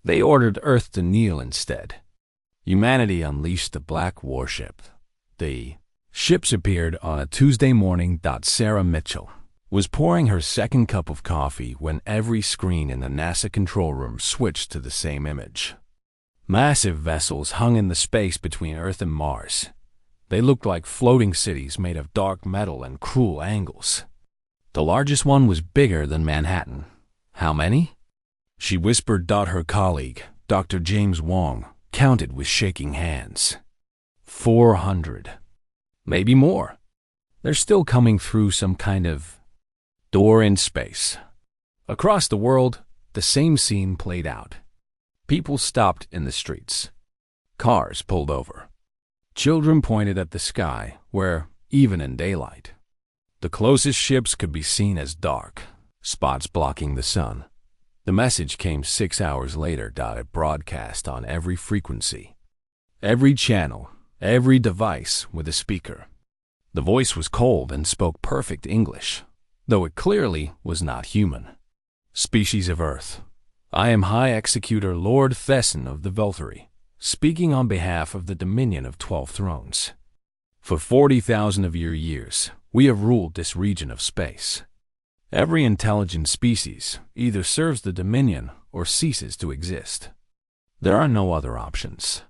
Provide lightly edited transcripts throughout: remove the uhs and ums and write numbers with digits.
They ordered Earth to kneel instead. Humanity unleashed the Black Warship. The ships appeared on a Tuesday morning. Sarah Mitchell was pouring her second cup of coffee when every screen in the NASA control room switched to the same image. Massive vessels hung in the space between Earth and Mars. They looked like floating cities made of dark metal and cruel angles. The largest one was bigger than Manhattan. How many? She whispered. Her colleague, Dr. James Wong, counted with shaking hands. 400. Maybe more. They're still coming through some kind of door in space. Across the world, the same scene played out. People stopped in the streets. Cars pulled over. Children pointed at the sky, where, even in daylight, the closest ships could be seen as dark spots blocking the sun. The message came 6 hours later. It broadcast on every frequency, every channel, every device with a speaker. The voice was cold and spoke perfect English, though it clearly was not human. Species of Earth, I am High Executor Lord Thesson of the Veltary, speaking on behalf of the Dominion of 12 Thrones. For 40,000 of your years, we have ruled this region of space. Every intelligent species either serves the Dominion or ceases to exist. There are no other options.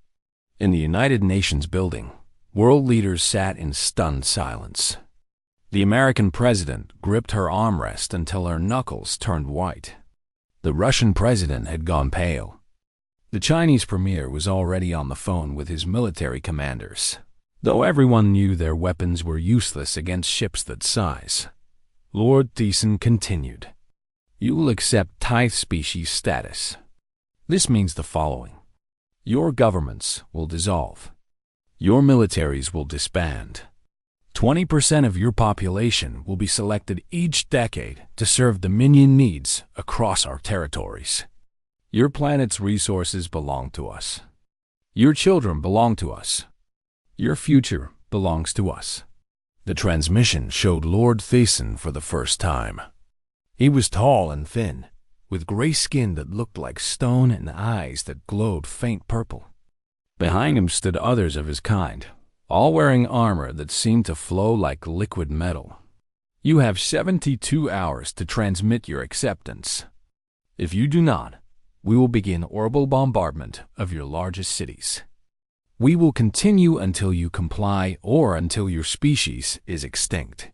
In the United Nations building, world leaders sat in stunned silence. The American president gripped her armrest until her knuckles turned white. The Russian president had gone pale. The Chinese premier was already on the phone with his military commanders. Though everyone knew their weapons were useless against ships that size, Lord Thesson continued. You will accept tithe species status. This means the following. Your governments will dissolve. Your militaries will disband. 20% of your population will be selected each decade to serve Dominion needs across our territories. Your planet's resources belong to us. Your children belong to us. Your future belongs to us. The transmission showed Lord Thesson for the first time. He was tall and thin, with gray skin that looked like stone and eyes that glowed faint purple. Behind him stood others of his kind, all wearing armor that seemed to flow like liquid metal. You have 72 hours to transmit your acceptance. If you do not, we will begin orbital bombardment of your largest cities. We will continue until you comply or until your species is extinct.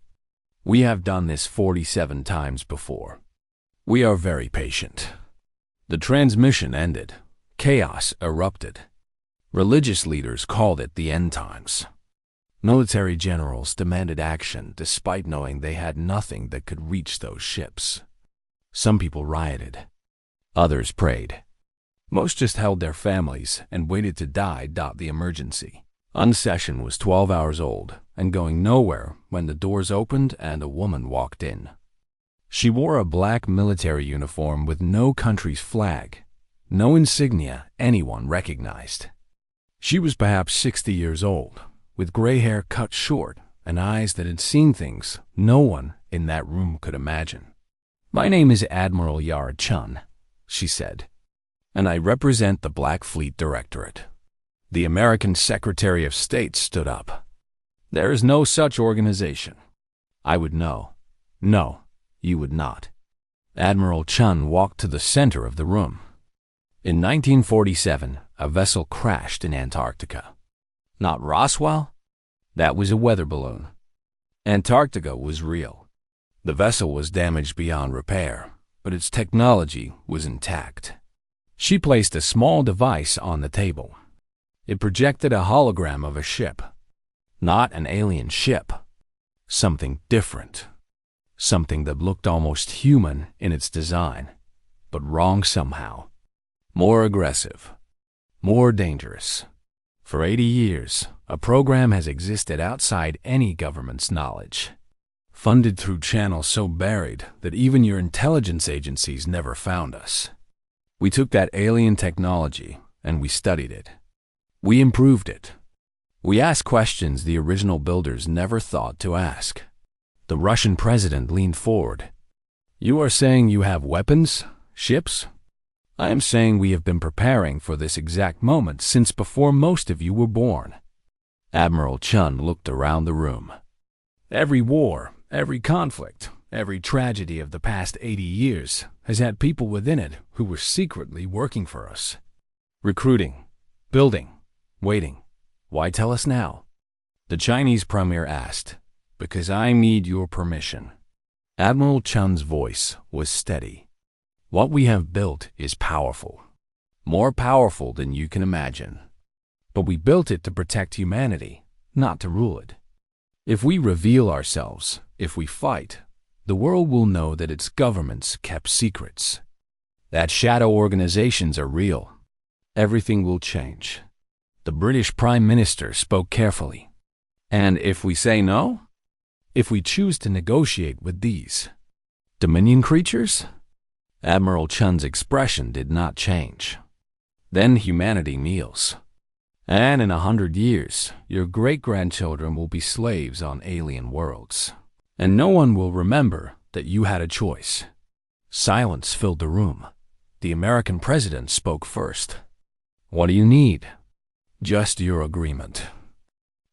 We have done this 47 times before. We are very patient. The transmission ended. Chaos erupted. Religious leaders called it the end times. Military generals demanded action despite knowing they had nothing that could reach those ships. Some people rioted. Others prayed. Most just held their families and waited to die. The emergency unsession was 12 hours old and going nowhere when the doors opened and a woman walked in. She wore a black military uniform with no country's flag, no insignia anyone recognized. She was perhaps 60 years old, with gray hair cut short and eyes that had seen things no one in that room could imagine. My name is Admiral Yara Chun, she said, and I represent the Black Fleet Directorate. The American Secretary of State stood up. There is no such organization. I would know. No, you would not. Admiral Chun walked to the center of the room. In 1947, a vessel crashed in Antarctica. Not Roswell? That was a weather balloon. Antarctica was real. The vessel was damaged beyond repair, but its technology was intact. She placed a small device on the table. It projected a hologram of a ship. Not an alien ship. Something different. Something that looked almost human in its design, but wrong somehow. More aggressive. More dangerous. For 80 years, a program has existed outside any government's knowledge. Funded through channels so buried that even your intelligence agencies never found us. We took that alien technology and we studied it. We improved it. We asked questions the original builders never thought to ask. The Russian president leaned forward. You are saying you have weapons? Ships? I am saying we have been preparing for this exact moment since before most of you were born. Admiral Chun looked around the room. Every war, every conflict, every tragedy of the past 80 years has had people within it who were secretly working for us. Recruiting, building, waiting. Why tell us now? The Chinese premier asked. Because I need your permission. Admiral Chun's voice was steady. What we have built is powerful. More powerful than you can imagine. But we built it to protect humanity, not to rule it. If we reveal ourselves, if we fight, the world will know that its governments kept secrets. That shadow organizations are real. Everything will change. The British Prime Minister spoke carefully. And if we say no? If we choose to negotiate with these Dominion creatures? Admiral Chun's expression did not change. Then humanity kneels. And in 100 years, your great-grandchildren will be slaves on alien worlds. And no one will remember that you had a choice. Silence filled the room. The American president spoke first. What do you need? Just your agreement.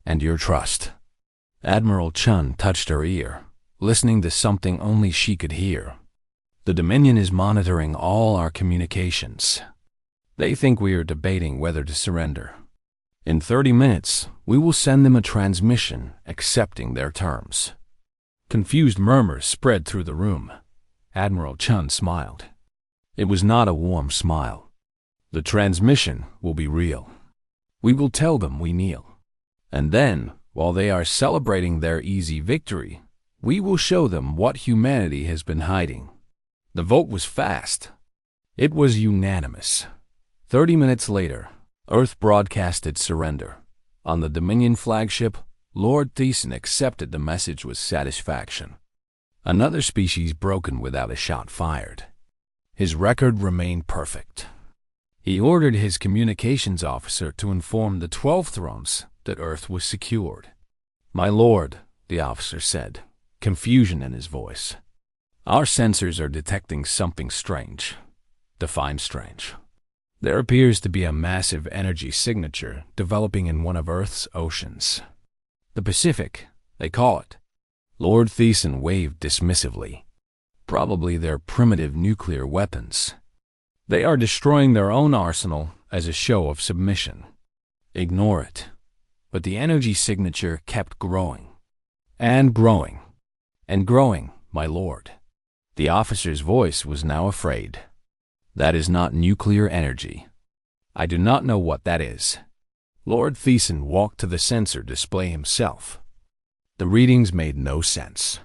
And your trust. Admiral Chun touched her ear, listening to something only she could hear. The Dominion is monitoring all our communications. They think we are debating whether to surrender. In 30 minutes, we will send them a transmission accepting their terms. Confused murmurs spread through the room. Admiral Chun smiled. It was not a warm smile. The transmission will be real. We will tell them we kneel. And then, while they are celebrating their easy victory, we will show them what humanity has been hiding. The vote was fast. It was unanimous. 30 minutes later, Earth broadcasted surrender. On the Dominion flagship, Lord Thiessen accepted the message with satisfaction. Another species broken without a shot fired. His record remained perfect. He ordered his communications officer to inform the 12 thrones that Earth was secured. My lord, the officer said, confusion in his voice. Our sensors are detecting something strange. Define strange. There appears to be a massive energy signature developing in one of Earth's oceans. The Pacific, they call it. Lord Thiessen waved dismissively. Probably their primitive nuclear weapons. They are destroying their own arsenal as a show of submission. Ignore it. But the energy signature kept growing. And growing. And growing, my lord. The officer's voice was now afraid. That is not nuclear energy. I do not know what that is. Lord Thiessen walked to the sensor display himself. The readings made no sense.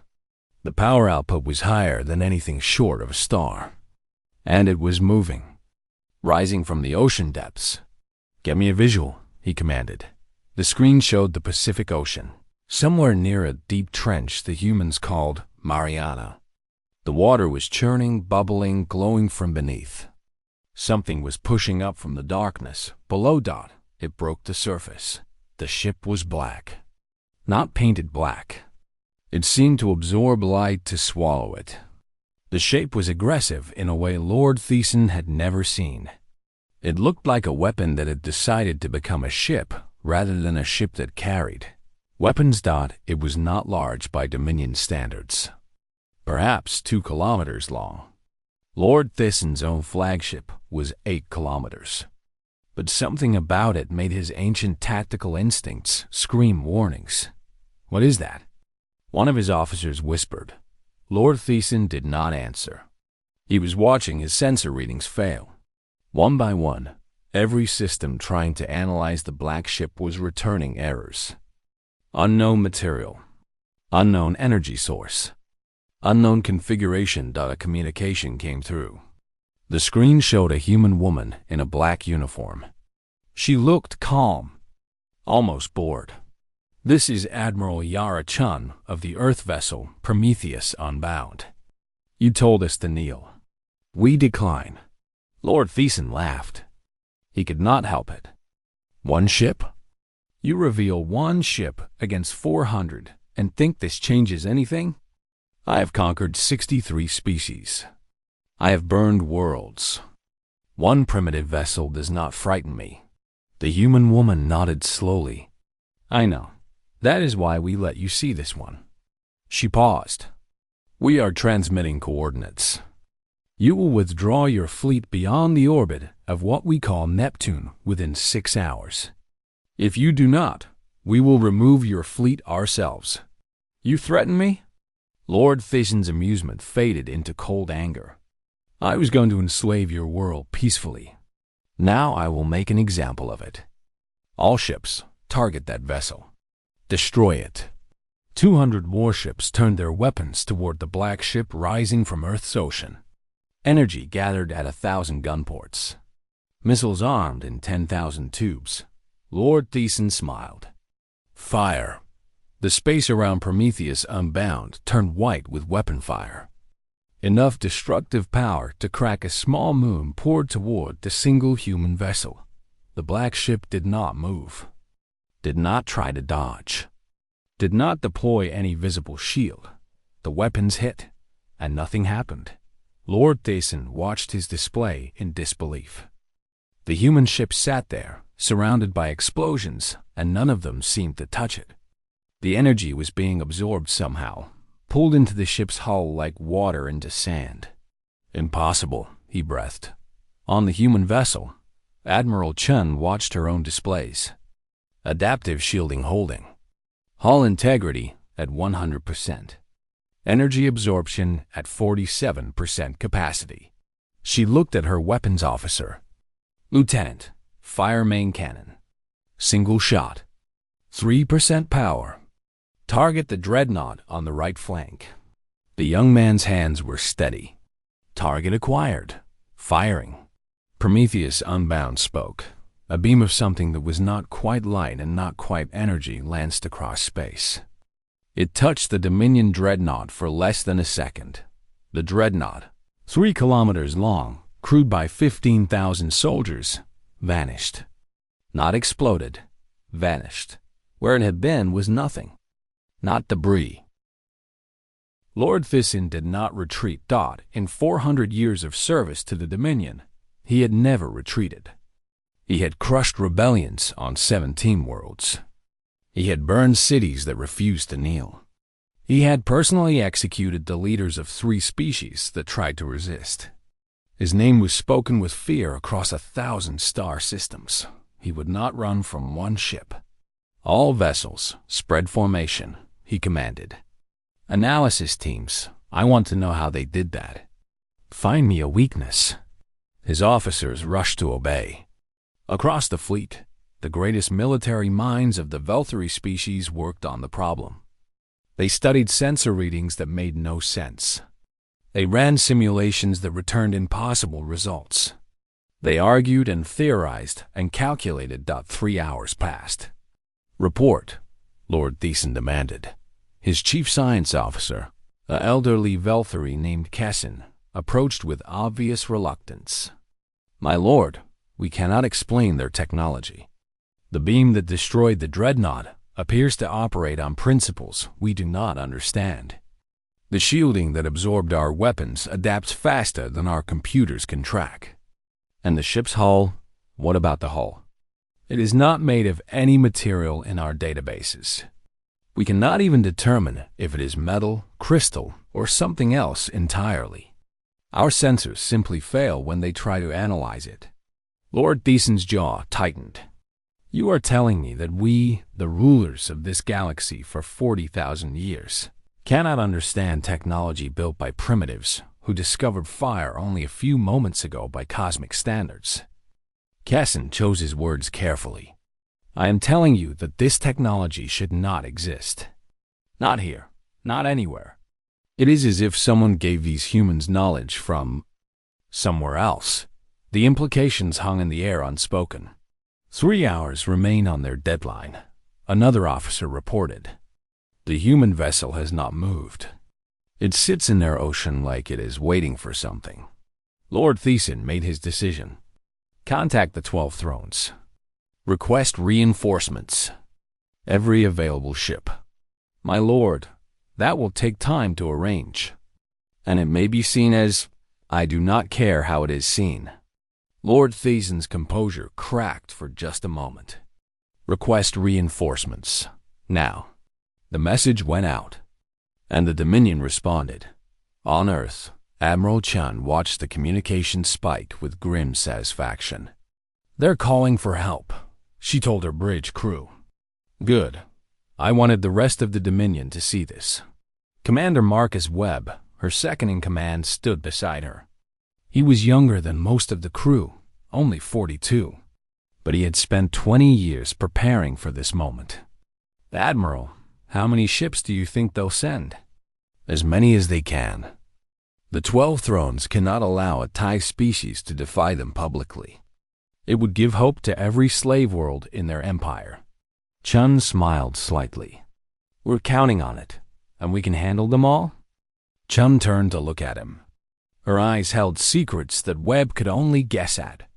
The power output was higher than anything short of a star. And it was moving. Rising from the ocean depths. Get me a visual, he commanded. The screen showed the Pacific Ocean, somewhere near a deep trench the humans called Mariana. The water was churning, bubbling, glowing from beneath. Something was pushing up from the darkness. Below Dot, it broke the surface. The ship was black. Not painted black. It seemed to absorb light to swallow it. The shape was aggressive in a way Lord Thiessen had never seen. It looked like a weapon that had decided to become a ship rather than a ship that carried. Weapons. It was not large by Dominion standards. Perhaps 2 kilometers long. Lord Thiessen's own flagship was 8 kilometers. But something about it made his ancient tactical instincts scream warnings. What is that? One of his officers whispered. Lord Thiessen did not answer. He was watching his sensor readings fail. One by one, every system trying to analyze the black ship was returning errors. Unknown material. Unknown energy source. Unknown configuration. A communication came through. The screen showed a human woman in a black uniform. She looked calm, almost bored. This is Admiral Yara Chun of the Earth vessel Prometheus Unbound. You told us to kneel. We decline. Lord Thiessen laughed. He could not help it. One ship? You reveal one ship against 400 and think this changes anything? I have conquered 63 species. I have burned worlds. One primitive vessel does not frighten me. The human woman nodded slowly. I know. That is why we let you see this one. She paused. We are transmitting coordinates. You will withdraw your fleet beyond the orbit of what we call Neptune within 6 hours. If you do not, we will remove your fleet ourselves. You threaten me? Lord Thison's amusement faded into cold anger. I was going to enslave your world peacefully. Now I will make an example of it. All ships, target that vessel. Destroy it. 200 warships turned their weapons toward the black ship rising from Earth's ocean. Energy gathered at 1,000 gunports. Missiles armed in 10,000 tubes. Lord Thiessen smiled. Fire. The space around Prometheus Unbound turned white with weapon fire. Enough destructive power to crack a small moon poured toward the single human vessel. The black ship did not move. Did not try to dodge. Did not deploy any visible shield. The weapons hit, and nothing happened. Lord Thyssen watched his display in disbelief. The human ship sat there, surrounded by explosions, and none of them seemed to touch it. The energy was being absorbed somehow, pulled into the ship's hull like water into sand. Impossible, he breathed. On the human vessel, Admiral Chun watched her own displays. Adaptive shielding holding. Hull integrity at 100%. Energy absorption at 47% capacity. She looked at her weapons officer. Lieutenant, fire main cannon. Single shot. 3% power. Target the dreadnought on the right flank. The young man's hands were steady. Target acquired. Firing. Prometheus Unbound spoke. A beam of something that was not quite light and not quite energy lanced across space. It touched the Dominion dreadnought for less than a second. The dreadnought, 3 kilometers long, crewed by 15,000 soldiers, vanished. Not exploded. Vanished. Where it had been was nothing. Not debris. Lord Thyssen did not retreat. In 400 years of service to the Dominion, he had never retreated. He had crushed rebellions on 17 worlds. He had burned cities that refused to kneel. He had personally executed the leaders of 3 species that tried to resist. His name was spoken with fear across 1,000 star systems. He would not run from one ship. All vessels, spread formation, he commanded. Analysis teams, I want to know how they did that. Find me a weakness. His officers rushed to obey. Across the fleet, the greatest military minds of the Velthary species worked on the problem. They studied sensor readings that made no sense. They ran simulations that returned impossible results. They argued and theorized and calculated. 3 hours passed. Report, Lord Thyssen demanded. His chief science officer, an elderly Velthary named Kessin, approached with obvious reluctance. My lord, we cannot explain their technology. The beam that destroyed the dreadnought appears to operate on principles we do not understand. The shielding that absorbed our weapons adapts faster than our computers can track. And the ship's hull? What about the hull? It is not made of any material in our databases. We cannot even determine if it is metal, crystal, or something else entirely. Our sensors simply fail when they try to analyze it. Lord Thyssen's jaw tightened. You are telling me that we, the rulers of this galaxy for 40,000 years, cannot understand technology built by primitives who discovered fire only a few moments ago by cosmic standards. Kessin chose his words carefully. I am telling you that this technology should not exist. Not here, not anywhere. It is as if someone gave these humans knowledge from somewhere else. The implications hung in the air unspoken. 3 hours remain on their deadline, another officer reported. The human vessel has not moved. It sits in their ocean like it is waiting for something. Lord Thyssen made his decision. Contact the 12 thrones. Request reinforcements. Every available ship. My lord, that will take time to arrange. And it may be seen as, I do not care how it is seen. Lord Thiesen's composure cracked for just a moment. Request reinforcements. Now. The message went out, and the Dominion responded. On Earth, Admiral Chun watched the communication spike with grim satisfaction. They're calling for help, she told her bridge crew. Good. I wanted the rest of the Dominion to see this. Commander Marcus Webb, her second-in-command, stood beside her. He was younger than most of the crew, only 42, but he had spent 20 years preparing for this moment. Admiral, how many ships do you think they'll send? As many as they can. The 12 Thrones cannot allow a TIE species to defy them publicly. It would give hope to every slave world in their empire. Chun smiled slightly. We're counting on it, and we can handle them all? Chun turned to look at him. Her eyes held secrets that Webb could only guess at.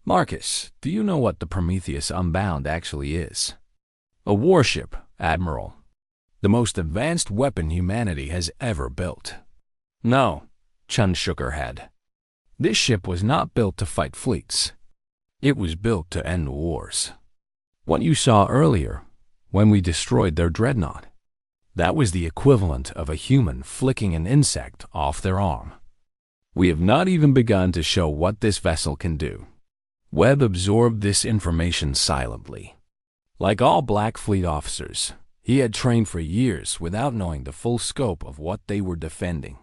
Marcus, do you know what the Prometheus Unbound actually is? A warship, Admiral. The most advanced weapon humanity has ever built. No, Chun shook her head. This ship was not built to fight fleets. It was built to end wars. What you saw earlier, when we destroyed their dreadnought, that was the equivalent of a human flicking an insect off their arm. We have not even begun to show what this vessel can do. Webb absorbed this information silently. Like all Black Fleet officers, he had trained for years without knowing the full scope of what they were defending.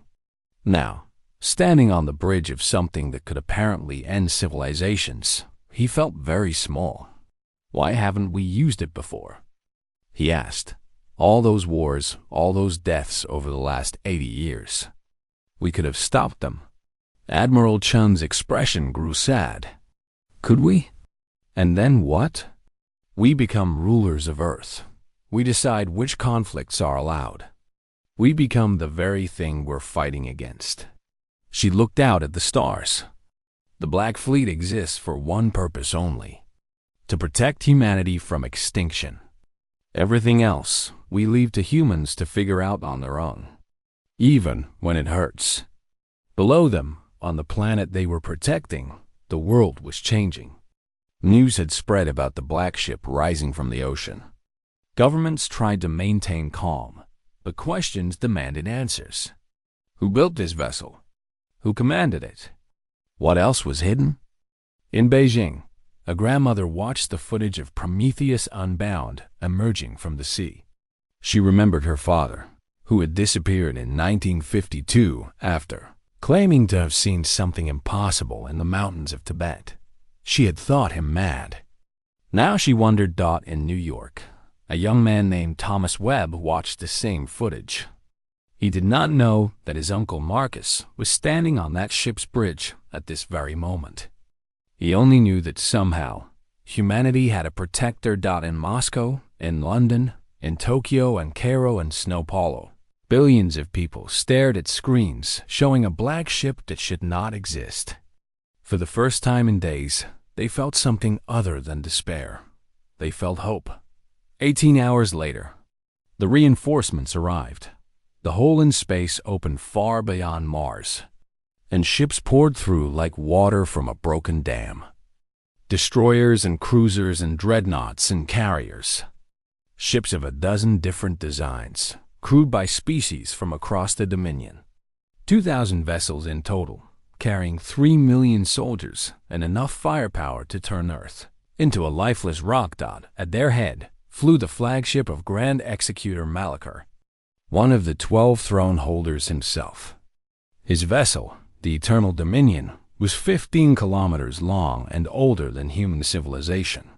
Now, standing on the bridge of something that could apparently end civilizations, he felt very small. Why haven't we used it before? He asked. All those wars, all those deaths over the last 80 years. We could have stopped them. Admiral Chun's expression grew sad. Could we? And then what? We become rulers of Earth. We decide which conflicts are allowed. We become the very thing we're fighting against. She looked out at the stars. The Black Fleet exists for one purpose only: to protect humanity from extinction. Everything else we leave to humans to figure out on their own, even when it hurts. Below them, on the planet they were protecting, the world was changing. News had spread about the black ship rising from the ocean. Governments tried to maintain calm, but questions demanded answers. Who built this vessel? Who commanded it? What else was hidden? In Beijing, a grandmother watched the footage of Prometheus Unbound emerging from the sea. She remembered her father, who had disappeared in 1952 after claiming to have seen something impossible in the mountains of Tibet. She had thought him mad. Now she wondered. In New York, a young man named Thomas Webb watched the same footage. He did not know that his uncle Marcus was standing on that ship's bridge at this very moment. He only knew that somehow humanity had a protector. In Moscow, in London, in Tokyo and Cairo and Sao Paulo, billions of people stared at screens showing a black ship that should not exist. For the first time in days, they felt something other than despair. They felt hope. 18 hours later, the reinforcements arrived. The hole in space opened far beyond Mars, and ships poured through like water from a broken dam. Destroyers and cruisers and dreadnoughts and carriers. Ships of a dozen different designs, crewed by species from across the Dominion. 2,000 vessels in total, carrying 3 million soldiers and enough firepower to turn Earth into a lifeless rock. At their head flew the flagship of Grand Executor Malachar, one of the 12 throne holders himself. His vessel, the Eternal Dominion, was 15 kilometers long and older than human civilization.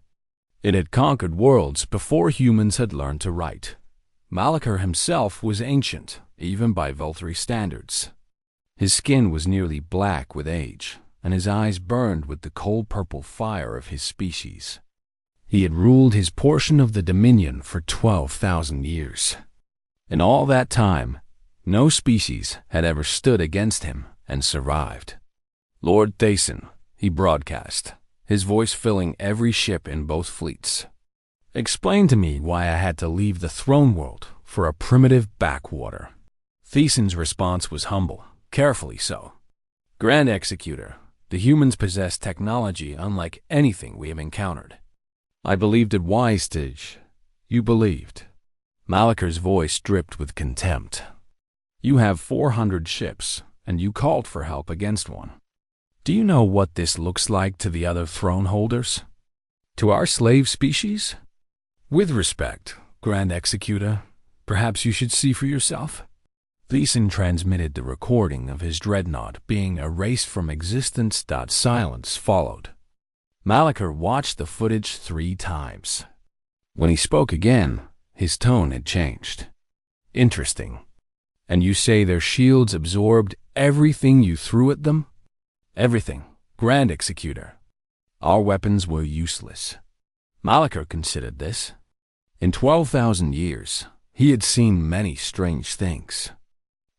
It had conquered worlds before humans had learned to write. Malachar himself was ancient, even by Volturi standards. His skin was nearly black with age, and his eyes burned with the cold purple fire of his species. He had ruled his portion of the Dominion for 12,000 years. In all that time, no species had ever stood against him and survived. Lord Thason, he broadcast, his voice filling every ship in both fleets. Explain to me why I had to leave the throne world for a primitive backwater. Theson's response was humble, carefully so. Grand Executor, The humans possess technology unlike anything we have encountered. I believed it wise to. You believed. Malaker's voice dripped with contempt. You have 400 ships, and you called for help against one. Do you know what this looks like to the other throne holders? To our slave species? With respect, Grand Executor, perhaps you should see for yourself. Thiessen transmitted the recording of his dreadnought being erased from existence. Silence followed. Malaker watched the footage 3 times. When he spoke again, his tone had changed. Interesting. And you say their shields absorbed everything you threw at them? Everything, Grand Executor. Our weapons were useless. Malaker considered this. In 12,000 years, he had seen many strange things.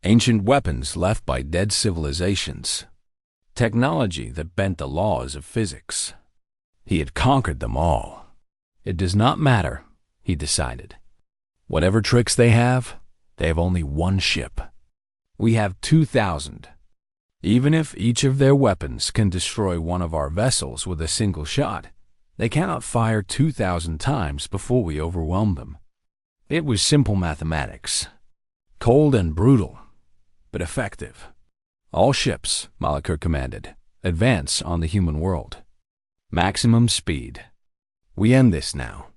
Ancient weapons left by dead civilizations. Technology that bent the laws of physics. He had conquered them all. It does not matter, he decided. Whatever tricks they have only one ship. We have 2,000. Even if each of their weapons can destroy one of our vessels with a single shot, they cannot fire 2,000 times before we overwhelm them. It was simple mathematics. Cold and brutal, but effective. All ships, Malaker commanded, advance on the human world. Maximum speed. We end this now.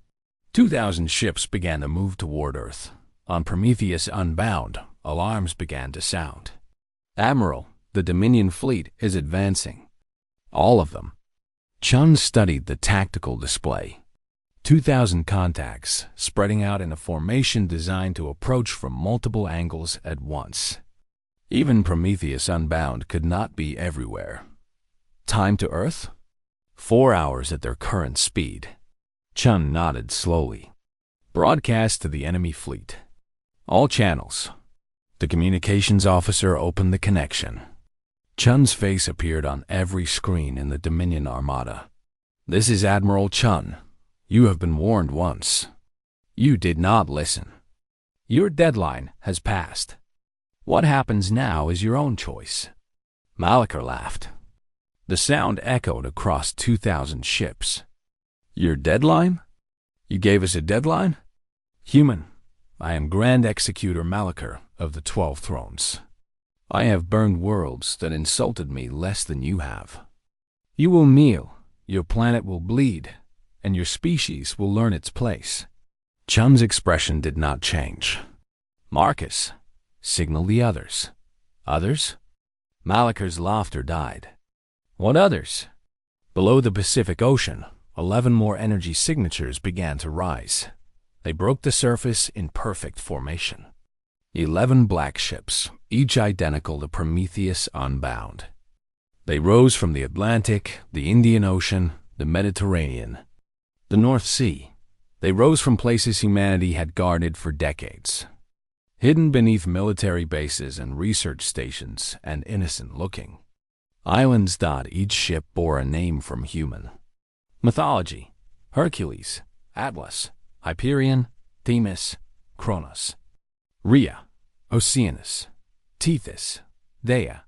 2,000 ships began to move toward Earth. On Prometheus Unbound, alarms began to sound. Admiral, the Dominion fleet is advancing. All of them. Chun studied the tactical display. 2,000 contacts spreading out in a formation designed to approach from multiple angles at once. Even Prometheus Unbound could not be everywhere. Time to Earth? 4 hours at their current speed. Chun nodded slowly. Broadcast to the enemy fleet. All channels. The communications officer opened the connection. Chun's face appeared on every screen in the Dominion Armada. This is Admiral Chun. You have been warned once. You did not listen. Your deadline has passed. What happens now is your own choice. Malaker laughed. The sound echoed across 2,000 ships. Your deadline? You gave us a deadline? Human, I am Grand Executor Malaker of the 12 Thrones. I have burned worlds that insulted me less than you have. You will kneel, your planet will bleed, and your species will learn its place. Chun's expression did not change. Marcus, signal the others. Others? Malaker's laughter died. What others? Below the Pacific Ocean, 11 more energy signatures began to rise. They broke the surface in perfect formation. 11 black ships, each identical to Prometheus Unbound. They rose from the Atlantic, the Indian Ocean, the Mediterranean, the North Sea. They rose from places humanity had guarded for decades. Hidden beneath military bases and research stations and innocent-looking. Islands. Each ship bore a name from human. Mythology: Hercules, Atlas, Hyperion, Themis, Kronos. Rhea, Oceanus, Tethys, Dea,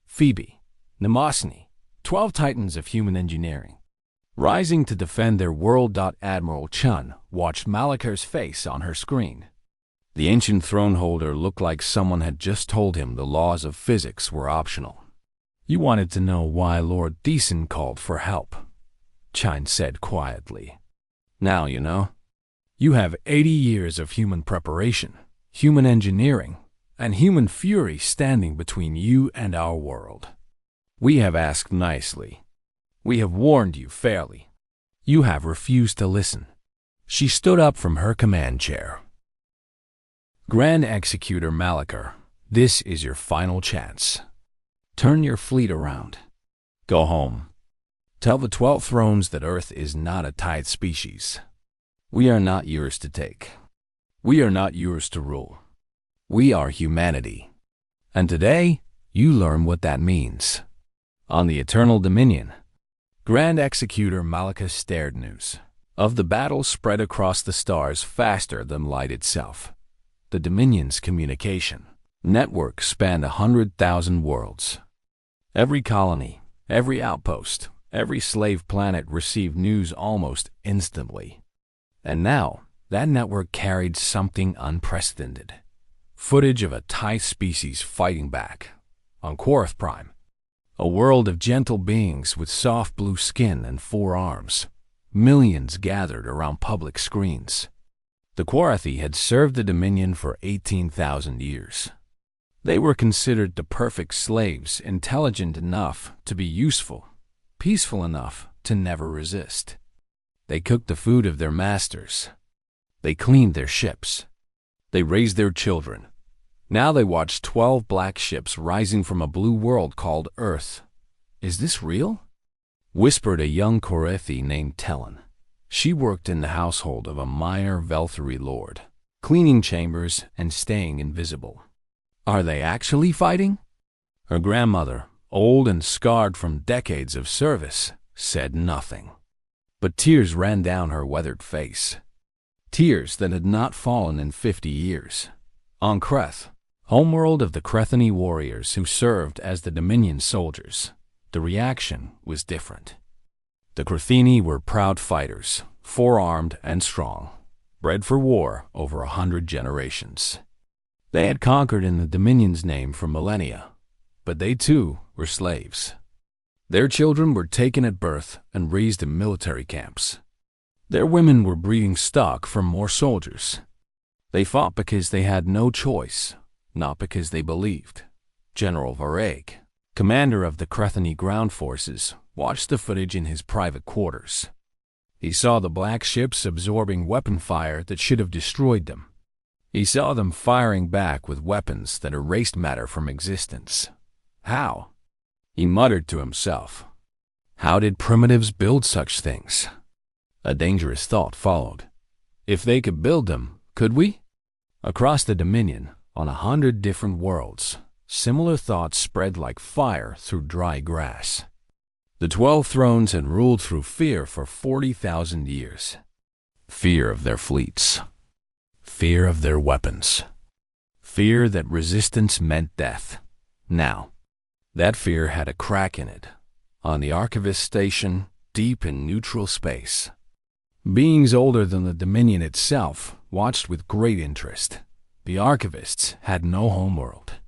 Phoebe, Mnemosyne, 12 titans of human engineering. Rising to defend their world. Admiral Chun watched Malaker's face on her screen. The ancient throne holder looked like someone had just told him the laws of physics were optional. You wanted to know why Lord Thiessen called for help, Chun said quietly. Now you know. You have 80 years of human preparation, human engineering, and human fury standing between you and our world. We have asked nicely. We have warned you fairly. You have refused to listen. She stood up from her command chair. Grand Executor Malaker, this is your final chance. Turn your fleet around. Go home. Tell the 12 thrones that Earth is not a tithe species. We are not yours to take. We are not yours to rule. We are humanity. And today, you learn what that means. On the Eternal Dominion, Grand Executor Malaker stared news of the battle spread across the stars faster than light itself. The Dominion's communication network spanned 100,000 worlds. Every colony, Every outpost, every slave planet received news almost instantly. And now, that network carried something unprecedented. Footage of a Tithe species fighting back on Quoth Prime, a world of gentle beings with soft blue skin and 4 arms. Millions gathered around public screens. The Quothi had served the Dominion for 18,000 years. They were considered the perfect slaves, intelligent enough to be useful, peaceful enough to never resist. They cooked the food of their masters. They cleaned their ships. They raised their children. Now they watched 12 black ships rising from a blue world called Earth. "Is this real?" whispered a young Quothi named Tellen. She worked in the household of a minor Velthari lord, cleaning chambers and staying invisible. "Are they actually fighting?" Her grandmother, old and scarred from decades of service, said nothing. But tears ran down her weathered face. Tears that had not fallen in 50 years. On Kreth, homeworld of the Crethani warriors who served as the Dominion soldiers, the reaction was different. The Crethini were proud fighters, four-armed and strong, bred for war over 100 generations. They had conquered in the Dominion's name for millennia, but they too were slaves. Their children were taken at birth and raised in military camps. Their women were breeding stock for more soldiers. They fought because they had no choice, not because they believed. General Vareg, commander of the Crethani ground forces, watched the footage in his private quarters. He saw the black ships absorbing weapon fire that should have destroyed them. He saw them firing back with weapons that erased matter from existence. How? He muttered to himself. How did primitives build such things? A dangerous thought followed. If they could build them, could we? Across the Dominion, on 100 different worlds, similar thoughts spread like fire through dry grass. The 12 thrones had ruled through fear for 40,000 years. Fear of their fleets. Fear of their weapons. Fear that resistance meant death. Now, that fear had a crack in it. On the Archivist Station, deep in neutral space, beings older than the Dominion itself watched with great interest. The Archivists had no homeworld.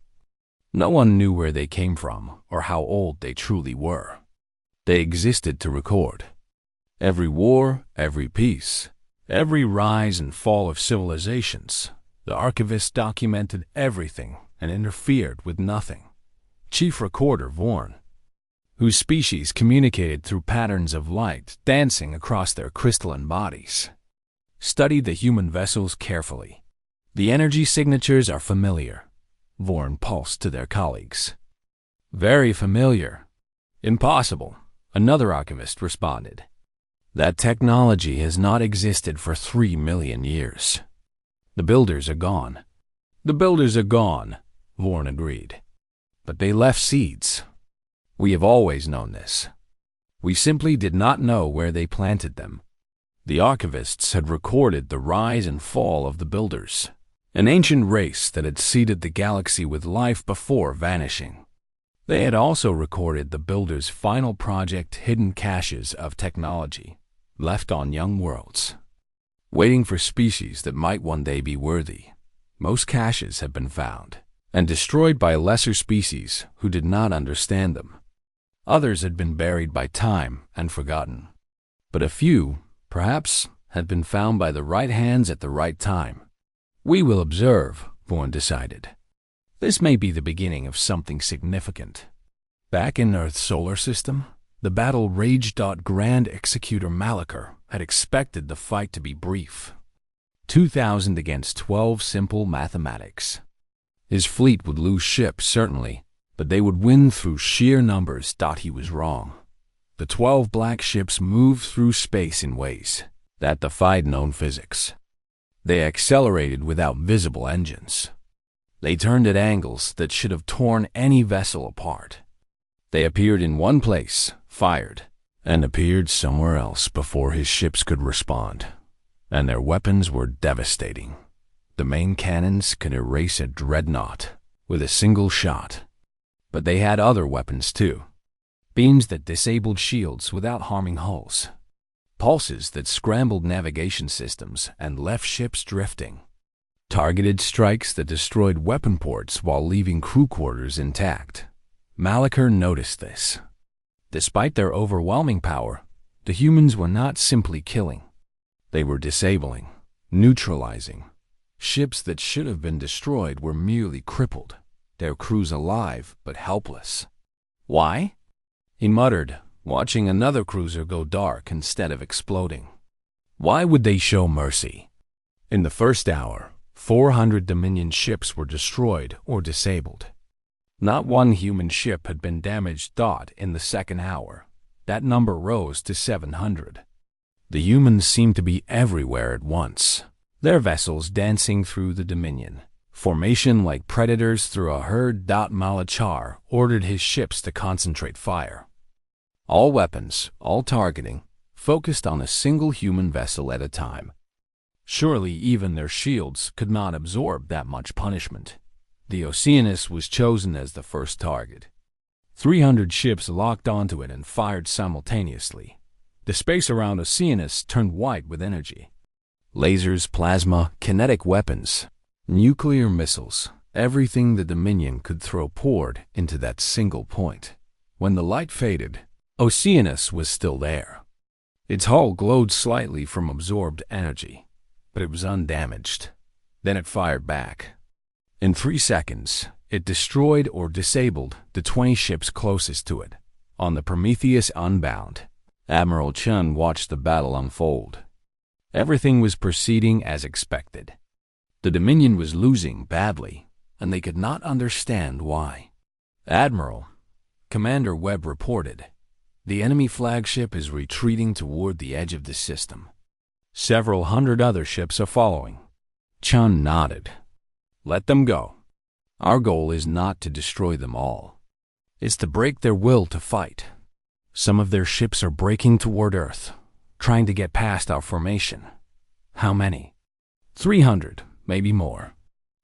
No one knew where they came from or how old they truly were. They existed to record. Every war, every peace, every rise and fall of civilizations, the Archivists documented everything and interfered with nothing. Chief Recorder Vorn, whose species communicated through patterns of light dancing across their crystalline bodies, studied the human vessels carefully. The energy signatures are familiar, Vorn pulsed to their colleagues. Very familiar. Impossible, another archivist responded. That technology has not existed for 3 million years. The builders are gone. The builders are gone, Vorn agreed. But they left seeds. We have always known this. We simply did not know where they planted them. The archivists had recorded the rise and fall of the builders, an ancient race that had seeded the galaxy with life before vanishing. They had also recorded the builders' final project, hidden caches of technology, left on young worlds, waiting for species that might one day be worthy. Most caches have been found and destroyed by lesser species who did not understand them. Others had been buried by time and forgotten. But a few, perhaps, had been found by the right hands at the right time. We will observe, Vorn decided. This may be the beginning of something significant. Back in Earth's solar system, the battle raged. Grand Executor Malachar had expected the fight to be brief. 2,000 against 12, simple mathematics. His fleet would lose ships, certainly, but they would win through sheer numbers. He was wrong. The 12 black ships moved through space in ways that defied known physics. They accelerated without visible engines. They turned at angles that should have torn any vessel apart. They appeared in one place, fired, and appeared somewhere else before his ships could respond. And their weapons were devastating. The main cannons could erase a dreadnought with a single shot. But they had other weapons too. beams that disabled shields without harming hulls, pulses that scrambled navigation systems and left ships drifting, targeted strikes that destroyed weapon ports while leaving crew quarters intact. Malachor noticed this. Despite their overwhelming power, the humans were not simply killing. They were disabling, neutralizing. Ships that should have been destroyed were merely crippled, their crews alive but helpless. Why? He muttered, watching another cruiser go dark instead of exploding. Why would they show mercy? In the first hour, 400 Dominion ships were destroyed or disabled. Not one human ship had been damaged. In the second hour, that number rose to 700. The humans seemed to be everywhere at once, their vessels dancing through the Dominion formation like predators through a herd. Malachor ordered his ships to concentrate fire. All weapons, all targeting, focused on a single human vessel at a time. Surely even their shields could not absorb that much punishment. The Oceanus was chosen as the first target. 300 ships locked onto it and fired simultaneously. The space around Oceanus turned white with energy. Lasers, plasma, kinetic weapons, nuclear missiles, everything the Dominion could throw poured into that single point. When the light faded, Oceanus was still there. Its hull glowed slightly from absorbed energy, but it was undamaged. Then it fired back. In 3 seconds, it destroyed or disabled the 20 ships closest to it. On the Prometheus Unbound, Admiral Chun watched the battle unfold. Everything was proceeding as expected. The Dominion was losing badly, and they could not understand why. "Admiral," Commander Webb reported, "the enemy flagship is retreating toward the edge of the system. Several hundred other ships are following." Chun nodded. "Let them go. Our goal is not to destroy them all. It's to break their will to fight. Some of their ships are breaking toward Earth, trying to get past our formation." "How many?" 300, maybe more.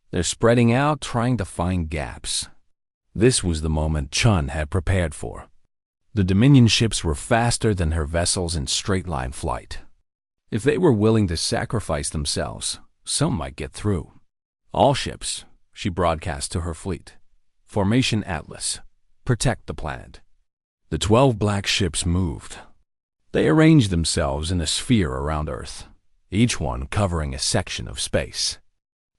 "They're spreading out, trying to find gaps." This was the moment Chun had prepared for. The Dominion ships were faster than her vessels in straight-line flight. If they were willing to sacrifice themselves, some might get through. "All ships," she broadcast to her fleet. "Formation Atlas. Protect the planet." The 12 black ships moved. They arranged themselves in a sphere around Earth, each one covering a section of space.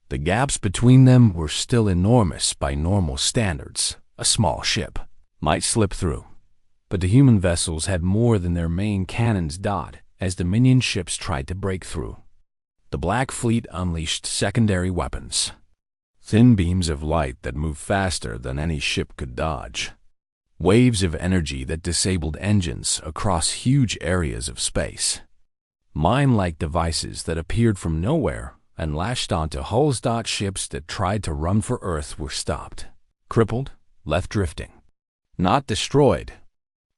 The gaps between them were still enormous by normal standards. A small ship might slip through, but the human vessels had more than their main cannons. As Dominion ships tried to break through, the Black Fleet unleashed secondary weapons, thin beams of light that moved faster than any ship could dodge, waves of energy that disabled engines across huge areas of space, mine-like devices that appeared from nowhere and lashed onto hulls. Ships that tried to run for Earth were stopped, crippled, left drifting. Not destroyed.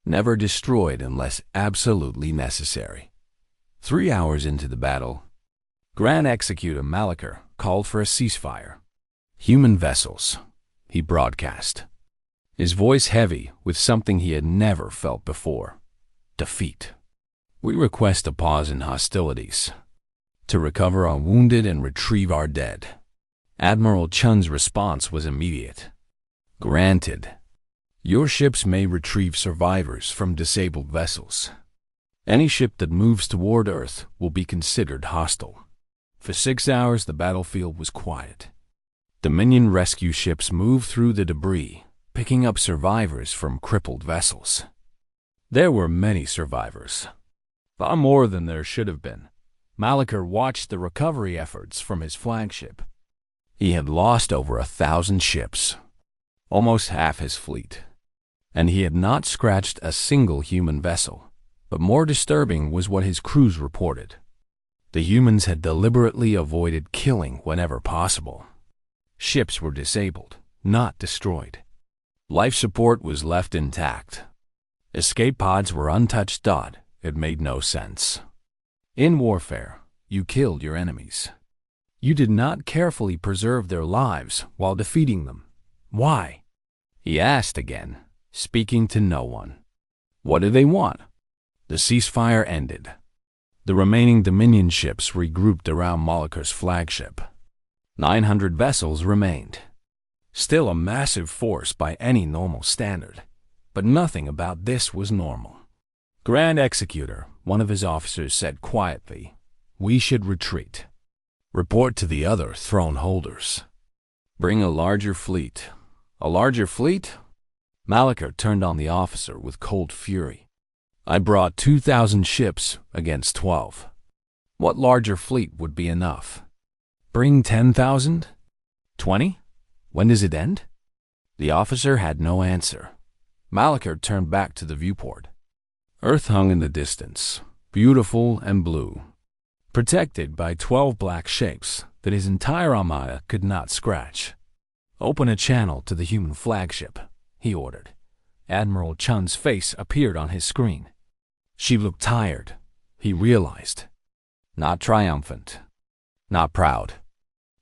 Never destroyed unless absolutely necessary. 3 hours into the battle, Grand Executor Malachor called for a ceasefire. "Human vessels," he broadcast, his voice heavy with something he had never felt before. "Defeat. We request a pause in hostilities, to recover our wounded and retrieve our dead." Admiral Chun's response was immediate. "Granted. Your ships may retrieve survivors from disabled vessels. Any ship that moves toward Earth will be considered hostile." For 6 hours, the battlefield was quiet. Dominion rescue ships moved through the debris, picking up survivors from crippled vessels. There were many survivors, far more than there should have been. Malachor watched the recovery efforts from his flagship. He had lost over 1,000 ships, almost half his fleet, and he had not scratched a single human vessel. But more disturbing was what his crews reported. The humans had deliberately avoided killing whenever possible. Ships were disabled, not destroyed. Life support was left intact. Escape pods were untouched. It made no sense. In warfare, you killed your enemies. You did not carefully preserve their lives while defeating them. Why? He asked again, speaking to no one. What did they want? The ceasefire ended. The remaining Dominion ships regrouped around Molocher's flagship. 900 vessels remained. Still a massive force by any normal standard, but nothing about this was normal. Grand Executor, one of his officers, said quietly, "We should retreat. Report to the other throne holders. Bring a larger fleet." A larger fleet? Molocher turned on the officer with cold fury. I brought 2,000 ships against 12. What larger fleet would be enough? Bring 10,000? 20? When does it end? The officer had no answer. Molocher turned back to the viewport. Earth hung in the distance, beautiful and blue, protected by 12 black shapes that his entire armada could not scratch. "Open a channel to the human flagship," he ordered. Admiral Chun's face appeared on his screen. She looked tired, he realized. Not triumphant, not proud,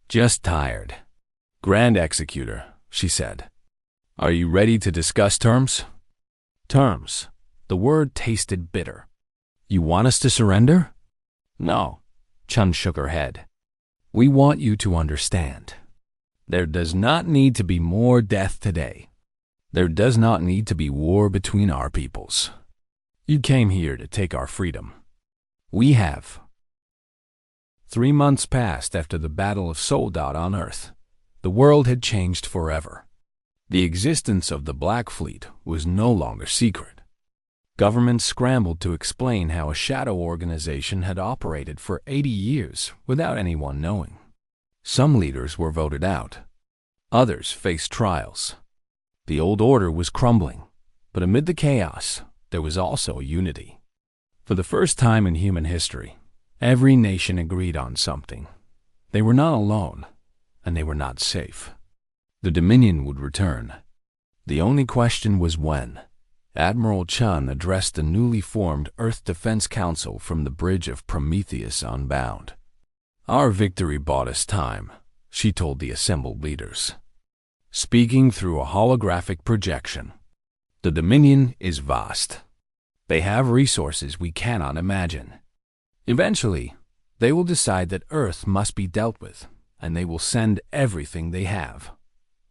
just tired. "Grand Executor," she said, "are you ready to discuss terms?" Terms. The word tasted bitter. "You want us to surrender?" "No," Chun shook her head. "We want you to understand. There does not need to be more death today. There does not need to be war between our peoples. You came here to take our freedom. We have." 3 months passed after the Battle of Soldat on Earth. The world had changed forever. The existence of the Black Fleet was no longer secret. Governments scrambled to explain how a shadow organization had operated for 80 years without anyone knowing. Some leaders were voted out. Others faced trials. The old order was crumbling, but amid the chaos, there was also unity. For the first time in human history, every nation agreed on something. They were not alone, and they were not safe. The Dominion would return. The only question was when. Admiral Chun addressed the newly formed Earth Defense Council from the bridge of Prometheus Unbound. "Our victory bought us time," she told the assembled leaders, speaking through a holographic projection. "The Dominion is vast. They have resources we cannot imagine. Eventually, they will decide that Earth must be dealt with, and they will send everything they have."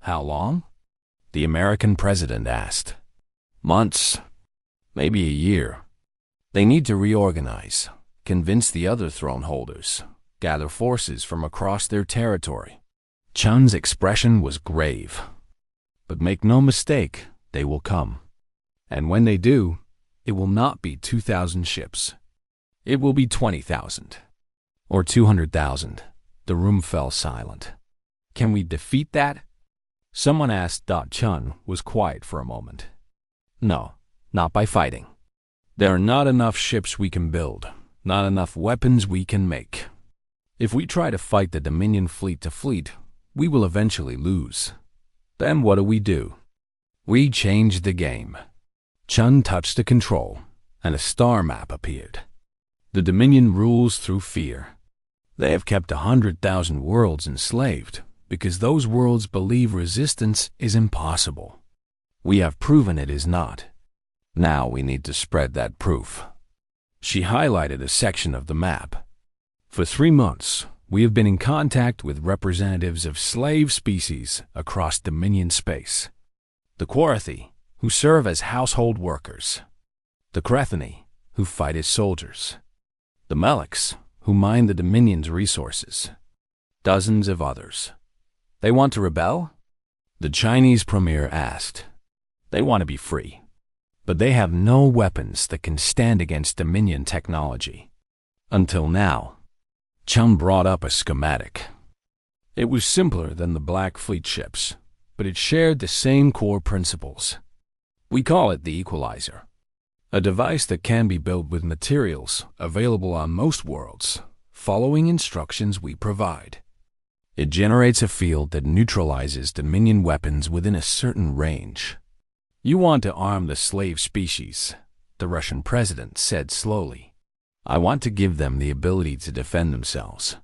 "How long?" the American president asked. "Months, maybe a year. They need to reorganize, convince the other throne holders, gather forces from across their territory." Chun's expression was grave. "But make no mistake, they will come. And when they do, it will not be 2,000 ships. It will be 20,000. Or 200,000. The room fell silent. "Can we defeat that?" Someone asked. Chun was quiet for a moment. "No, not by fighting. There are not enough ships we can build, not enough weapons we can make. If we try to fight the Dominion fleet to fleet, we will eventually lose. Then what do? We change the game." Chun touched a control, and a star map appeared. "The Dominion rules through fear. They have kept 100,000 worlds enslaved because those worlds believe resistance is impossible. We have proven it is not. Now we need to spread that proof." She highlighted a section of the map. "For 3 months, we have been in contact with representatives of slave species across Dominion space. The Quarathi, who serve as household workers. The Crethani, who fight as soldiers. The Meleks, who mine the Dominion's resources. Dozens of others. They want to rebel?" the Chinese premier asked. "They want to be free, but they have no weapons that can stand against Dominion technology. Until now." Chun brought up a schematic. It was simpler than the Black Fleet ships, but it shared the same core principles. "We call it the Equalizer. A device that can be built with materials available on most worlds, following instructions we provide. It generates a field that neutralizes Dominion weapons within a certain range." "You want to arm the slave species," the Russian president said slowly. "I want to give them the ability to defend themselves.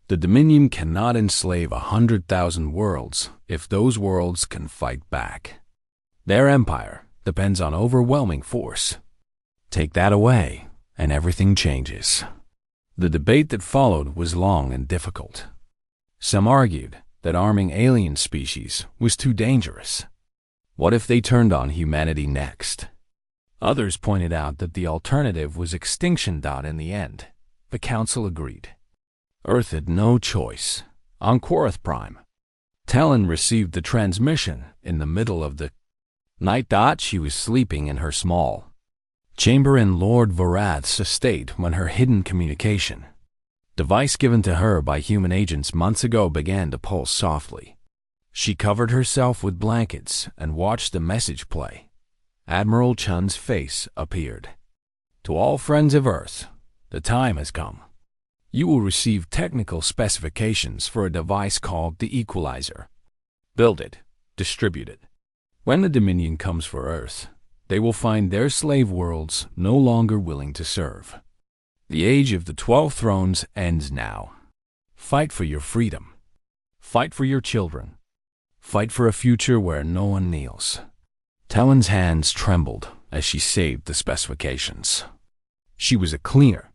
The Dominion cannot enslave 100,000 worlds if those worlds can fight back. Their empire, depends on overwhelming force. Take that away, and everything changes. The debate that followed was long and difficult. Some argued that arming alien species was too dangerous. What if they turned on humanity next? Others pointed out that the alternative was extinction. In the end, the council agreed. Earth had no choice. On Quoth Prime, Talon received the transmission in the middle of the night. She was sleeping in her small chamber in Lord Varath's estate when her hidden communication device given to her by human agents months ago began to pulse softly. She covered herself with blankets and watched the message play. Admiral Chun's face appeared. To all friends of Earth, the time has come. You will receive technical specifications for a device called the Equalizer. Build it, distribute it. When the Dominion comes for Earth, they will find their slave worlds no longer willing to serve. The age of the 12 thrones ends now. Fight for your freedom. Fight for your children. Fight for a future where no one kneels. Talon's hands trembled as she saved the specifications. She was a cleaner.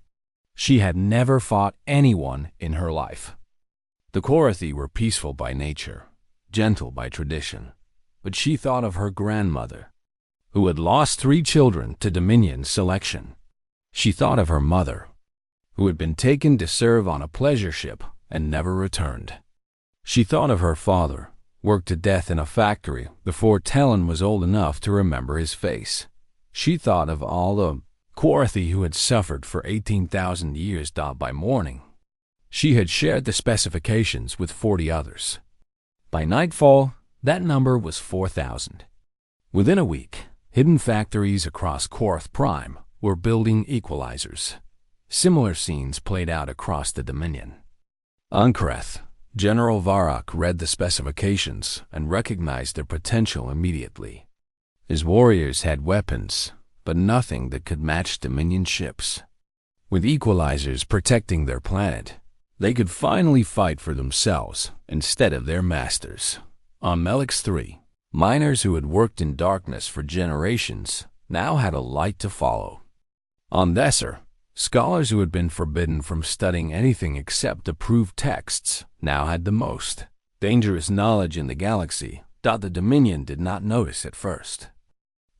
She had never fought anyone in her life. The Korathi were peaceful by nature, gentle by tradition, but she thought of her grandmother, who had lost 3 children to Dominion selection. She thought of her mother, who had been taken to serve on a pleasure ship and never returned. She thought of her father, worked to death in a factory before Talon was old enough to remember his face. She thought of all the Korathi who had suffered for 18,000 years. By morning, she had shared the specifications with 40 others. By nightfall, that number was 4,000. Within a week, hidden factories across Quoth Prime were building equalizers. Similar scenes played out across the Dominion. On Kreth, General Varrock read the specifications and recognized their potential immediately. His warriors had weapons, but nothing that could match Dominion ships. With equalizers protecting their planet, they could finally fight for themselves instead of their masters. On Melix 3, miners who had worked in darkness for generations now had a light to follow. On Desser, scholars who had been forbidden from studying anything except approved texts now had the most dangerous knowledge in the galaxy. The Dominion did not notice at first.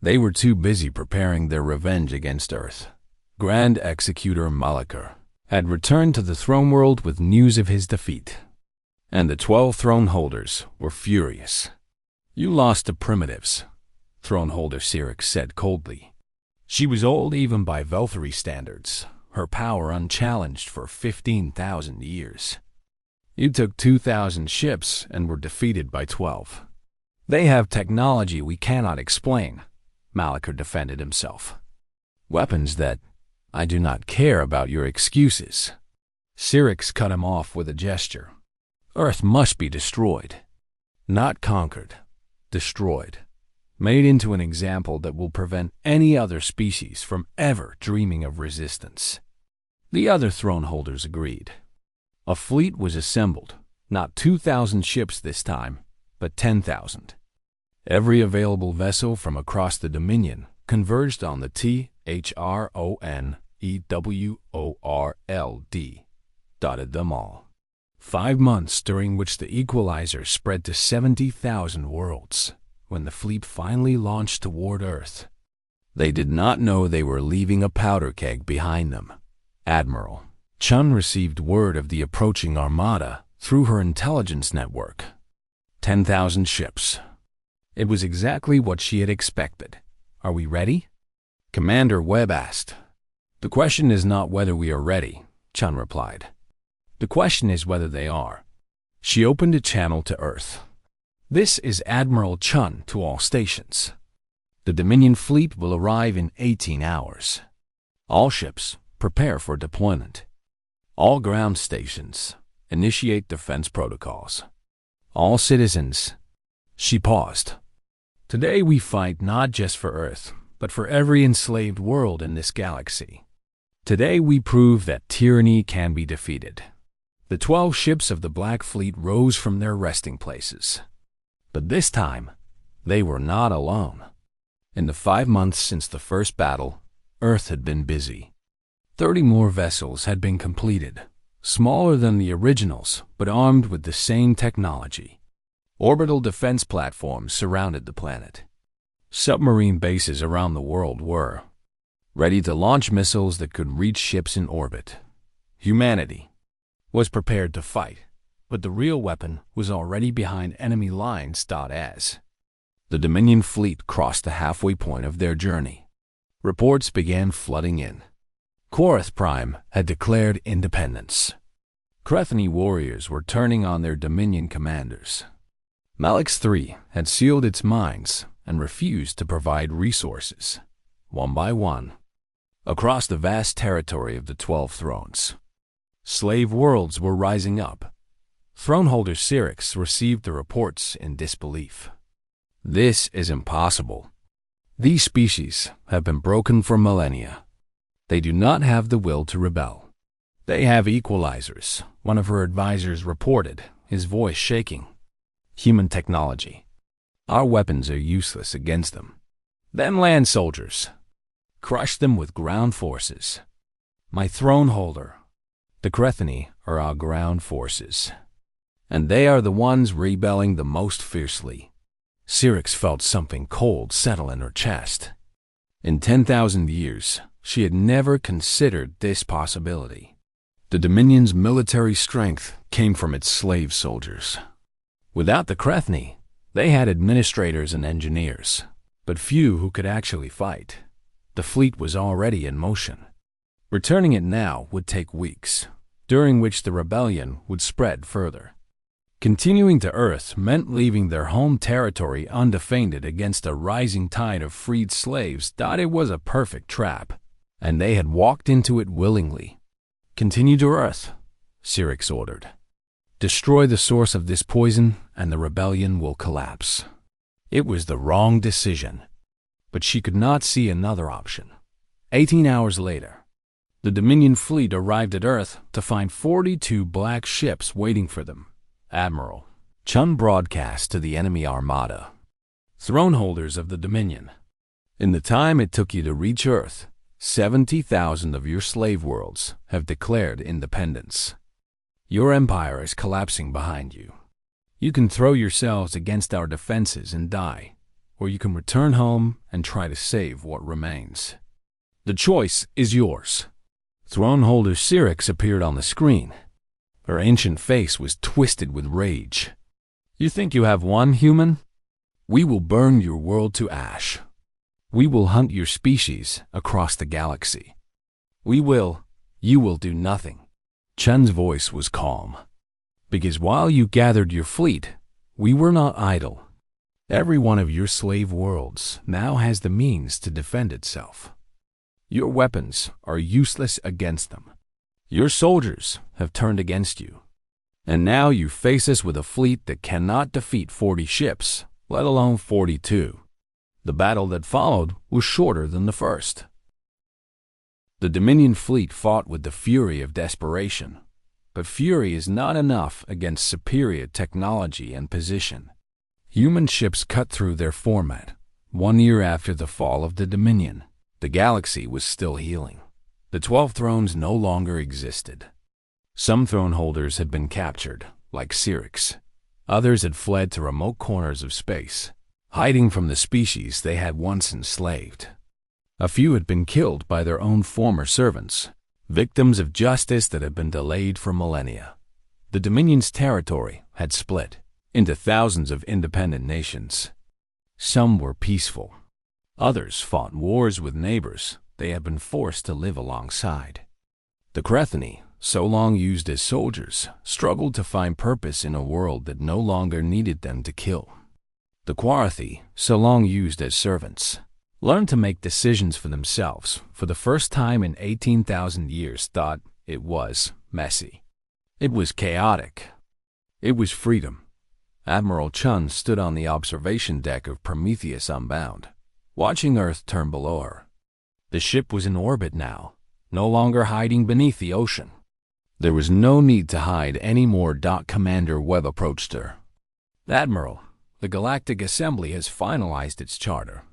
They were too busy preparing their revenge against Earth. Grand Executor Malachar had returned to the throne world with news of his defeat, and the 12 throne holders were furious. You lost to primitives, Throneholder Syrinx said coldly. She was old even by Velthari standards, her power unchallenged for 15,000 years. You took 2,000 ships and were defeated by 12. They have technology we cannot explain, Malachar defended himself. Weapons that I do not care about your excuses. Syrinx cut him off with a gesture. Earth must be destroyed. Not conquered, destroyed. Made into an example that will prevent any other species from ever dreaming of resistance. The other throne holders agreed. A fleet was assembled, not 2,000 ships this time, but 10,000. Every available vessel from across the Dominion converged on the Throneworld, dotted them all. 5 months during which the Equalizer spread to 70,000 worlds. When the fleet finally launched toward Earth, they did not know they were leaving a powder keg behind them. Admiral Chun received word of the approaching armada through her intelligence network. 10,000 ships. It was exactly what she had expected. Are we ready? Commander Webb asked. The question is not whether we are ready, Chun replied. The question is whether they are. She opened a channel to Earth. This is Admiral Chun to all stations. The Dominion fleet will arrive in 18 hours. All ships, prepare for deployment. All ground stations, initiate defense protocols. All citizens. She paused. Today we fight not just for Earth, but for every enslaved world in this galaxy. Today we prove that tyranny can be defeated. The 12 ships of the Black Fleet rose from their resting places. But this time, they were not alone. In the 5 months since the first battle, Earth had been busy. 30 more vessels had been completed, smaller than the originals, but armed with the same technology. Orbital defense platforms surrounded the planet. Submarine bases around the world were ready to launch missiles that could reach ships in orbit. Humanity was prepared to fight, but the real weapon was already behind enemy lines. As the Dominion fleet crossed the halfway point of their journey, reports began flooding in. Korath Prime had declared independence. Crethany warriors were turning on their Dominion commanders. Malix III had sealed its mines and refused to provide resources. One by one, across the vast territory of the 12 thrones, slave worlds were rising up. Throneholder Syrinx received the reports in disbelief. This is impossible. These species have been broken for millennia. They do not have the will to rebel. They have equalizers, one of her advisors reported, his voice shaking. Human technology. Our weapons are useless against them. Then land soldiers. Crush them with ground forces. My throne holder. The Crethany are our ground forces. And they are the ones rebelling the most fiercely. Syrinx felt something cold settle in her chest. In 10,000 years, she had never considered this possibility. The Dominion's military strength came from its slave soldiers. Without the Crethany, they had administrators and engineers, but few who could actually fight. The fleet was already in motion. Returning it now would take weeks, during which the rebellion would spread further. Continuing to Earth meant leaving their home territory undefended against a rising tide of freed slaves. It was a perfect trap, and they had walked into it willingly. Continue to Earth, Syrinx ordered. Destroy the source of this poison, and the rebellion will collapse. It was the wrong decision, but she could not see another option. 18 hours later, the Dominion fleet arrived at Earth to find 42 black ships waiting for them. Admiral Chun broadcast to the enemy armada. Throneholders of the Dominion, in the time it took you to reach Earth, 70,000 of your slave worlds have declared independence. Your empire is collapsing behind you. You can throw yourselves against our defenses and die, or you can return home and try to save what remains. The choice is yours. Throneholder Syrinx appeared on the screen. Her ancient face was twisted with rage. You think you have won, human? We will burn your world to ash. We will hunt your species across the galaxy. You will do nothing. Chun's voice was calm. Because while you gathered your fleet, we were not idle. Every one of your slave worlds now has the means to defend itself. Your weapons are useless against them. Your soldiers have turned against you. And now you face us with a fleet that cannot defeat 40 ships, let alone 42. The battle that followed was shorter than the first. The Dominion fleet fought with the fury of desperation, but fury is not enough against superior technology and position. Human ships cut through their format. 1 year after the fall of the Dominion, the galaxy was still healing. The 12 thrones no longer existed. Some throne holders had been captured, like Syrinx. Others had fled to remote corners of space, hiding from the species they had once enslaved. A few had been killed by their own former servants, victims of justice that had been delayed for millennia. The Dominion's territory had split into thousands of independent nations. Some were peaceful. Others fought wars with neighbors they had been forced to live alongside. The Crethany, so long used as soldiers, struggled to find purpose in a world that no longer needed them to kill. The Quarathi, so long used as servants, learned to make decisions for themselves for the first time in 18,000 years. It was messy. It was chaotic. It was freedom. Admiral Chun stood on the observation deck of Prometheus Unbound, watching Earth turn below her. The ship was in orbit now, no longer hiding beneath the ocean. There was no need to hide any more. Commander Webb approached her. Admiral, the Galactic Assembly has finalized its charter.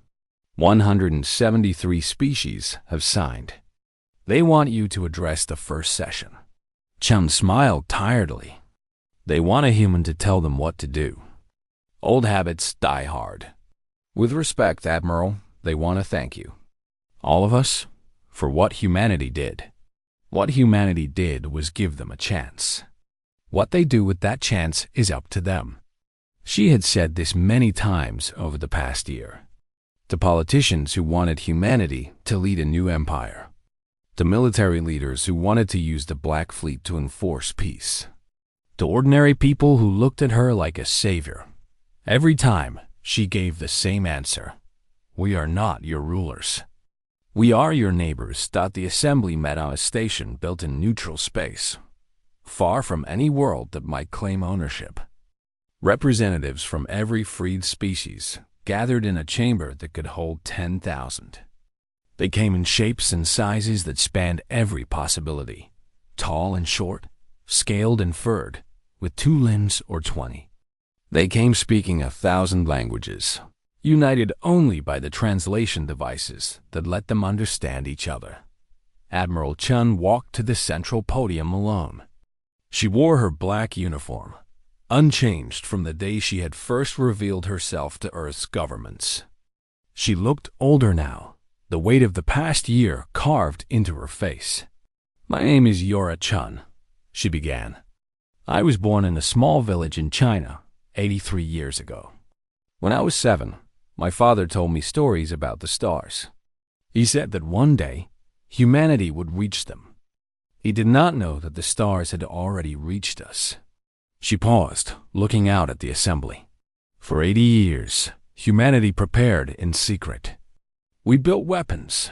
173 species have signed. They want you to address the first session. Chun smiled tiredly. They want a human to tell them what to do. Old habits die hard. With respect, Admiral, they want to thank you, all of us, for what humanity did. What humanity did was give them a chance. What they do with that chance is up to them. She had said this many times over the past year. To politicians who wanted humanity to lead a new empire. To military leaders who wanted to use the Black Fleet to enforce peace. To ordinary people who looked at her like a savior. Every time, she gave the same answer. We are not your rulers. We are your neighbors. The assembly met on a station built in neutral space, far from any world that might claim ownership. Representatives from every freed species gathered in a chamber that could hold 10,000. They came in shapes and sizes that spanned every possibility, tall and short, scaled and furred, with 2 limbs or 20. They came speaking 1,000 languages, united only by the translation devices that let them understand each other. Admiral Chun walked to the central podium alone. She wore her black uniform, unchanged from the day she had first revealed herself to Earth's governments. She looked older now, the weight of the past year carved into her face. My name is Yora Chun, she began. I was born in a small village in China 83 years ago. When I was 7, my father told me stories about the stars. He said that one day, humanity would reach them. He did not know that the stars had already reached us. She paused, looking out at the assembly. For 80 years, humanity prepared in secret. We built weapons.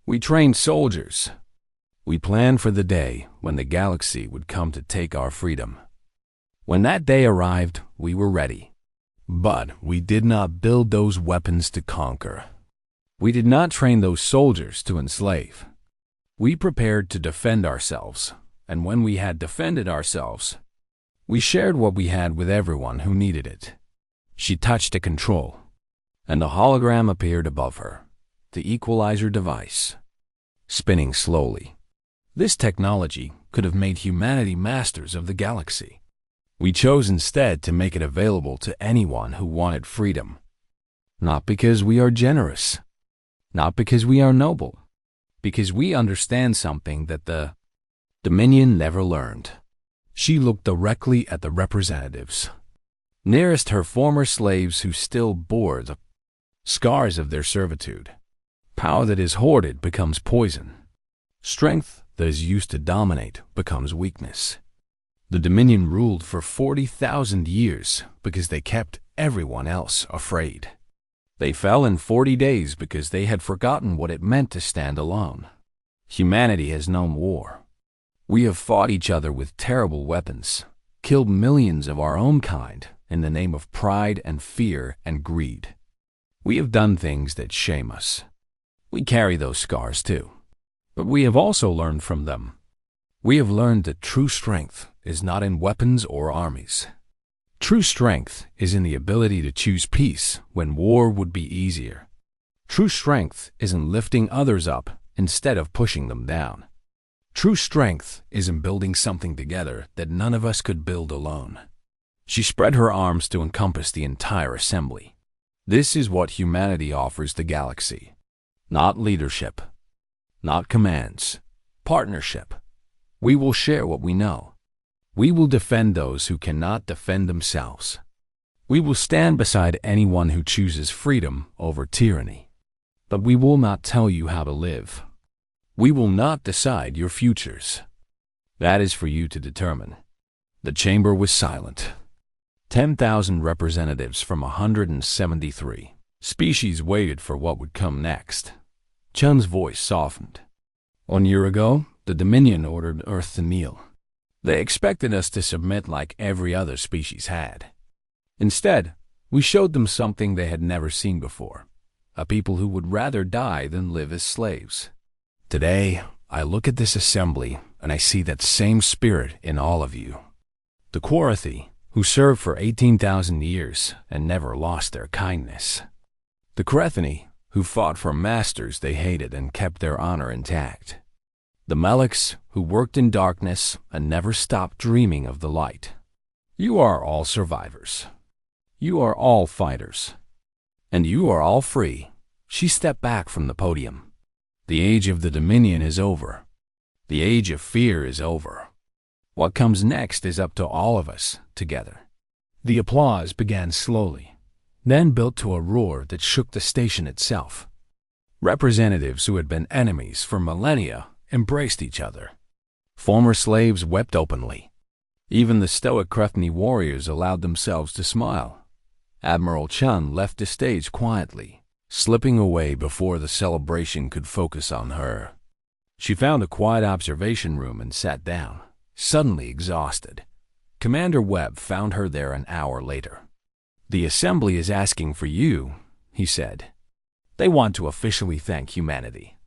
We trained soldiers. We planned for the day when the galaxy would come to take our freedom. When that day arrived, we were ready. But we did not build those weapons to conquer. We did not train those soldiers to enslave. We prepared to defend ourselves, and when we had defended ourselves, we shared what we had with everyone who needed it. She touched a control, and a hologram appeared above her, the equalizer device, spinning slowly. This technology could have made humanity masters of the galaxy. We chose instead to make it available to anyone who wanted freedom. Not because we are generous, not because we are noble, because we understand something that the Dominion never learned. She looked directly at the representatives, nearest her former slaves who still bore the scars of their servitude. Power that is hoarded becomes poison. Strength that is used to dominate becomes weakness. The Dominion ruled for 40,000 years because they kept everyone else afraid. They fell in 40 days because they had forgotten what it meant to stand alone. Humanity has known war. We have fought each other with terrible weapons, killed millions of our own kind in the name of pride and fear and greed. We have done things that shame us. We carry those scars too, but we have also learned from them. We have learned that true strength is not in weapons or armies. True strength is in the ability to choose peace when war would be easier. True strength is in lifting others up instead of pushing them down. True strength is in building something together that none of us could build alone. She spread her arms to encompass the entire assembly. This is what humanity offers the galaxy. Not leadership, not commands, partnership. We will share what we know. We will defend those who cannot defend themselves. We will stand beside anyone who chooses freedom over tyranny. But we will not tell you how to live. We will not decide your futures. That is for you to determine. The chamber was silent. 10,000 representatives from 173 species waited for what would come next. Chun's voice softened. 1 year ago, the Dominion ordered Earth to kneel. They expected us to submit like every other species had. Instead, we showed them something they had never seen before, a people who would rather die than live as slaves. Today, I look at this assembly and I see that same spirit in all of you. The Quarathi, who served for 18,000 years and never lost their kindness. The Quarathi, who fought for masters they hated and kept their honor intact. The Meleks, who worked in darkness and never stopped dreaming of the light. You are all survivors. You are all fighters. And you are all free. She stepped back from the podium. The age of the Dominion is over. The age of fear is over. What comes next is up to all of us together. The applause began slowly, then built to a roar that shook the station itself. Representatives who had been enemies for millennia embraced each other. Former slaves wept openly. Even the stoic Krefni warriors allowed themselves to smile. Admiral Chun left the stage quietly, slipping away before the celebration could focus on her. She found a quiet observation room and sat down, suddenly exhausted. Commander Webb found her there an hour later. "The Assembly is asking for you," he said. "They want to officially thank humanity.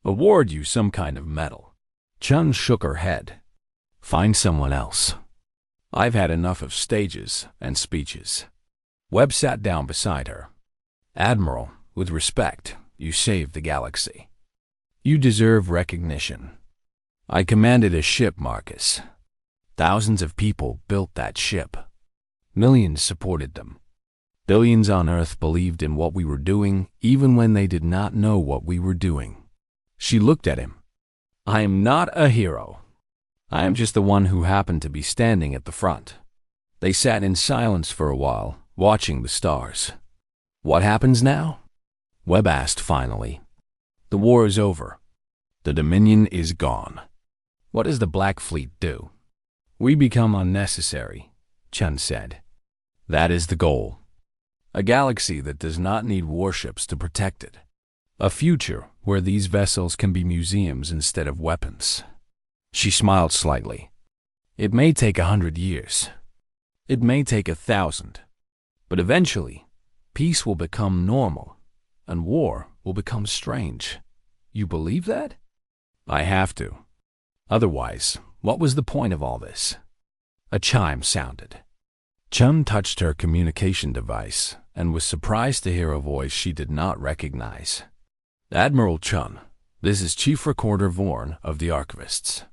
Award you some kind of medal." Chun shook her head. "Find someone else. I've had enough of stages and speeches." Webb sat down beside her. "Admiral, with respect, you saved the galaxy. You deserve recognition. I commanded a ship, Marcus. Thousands of people built that ship. Millions supported them. Billions on Earth believed in what we were doing, even when they did not know what we were doing." She looked at him. "I am not a hero. I am just the one who happened to be standing at the front." They sat in silence for a while, watching the stars. "What happens now?" Webb asked finally. "The war is over. The Dominion is gone. What does the Black Fleet do?" "We become unnecessary," Chun said. "That is the goal. A galaxy that does not need warships to protect it. A future where these vessels can be museums instead of weapons." She smiled slightly. "It may take 100 years. It may take 1,000. But eventually, peace will become normal, and war will become strange. You believe that?" "I have to. Otherwise, what was the point of all this?" A chime sounded. Chun touched her communication device and was surprised to hear a voice she did not recognize. "Admiral Chun, this is Chief Recorder Vorn of the Archivists.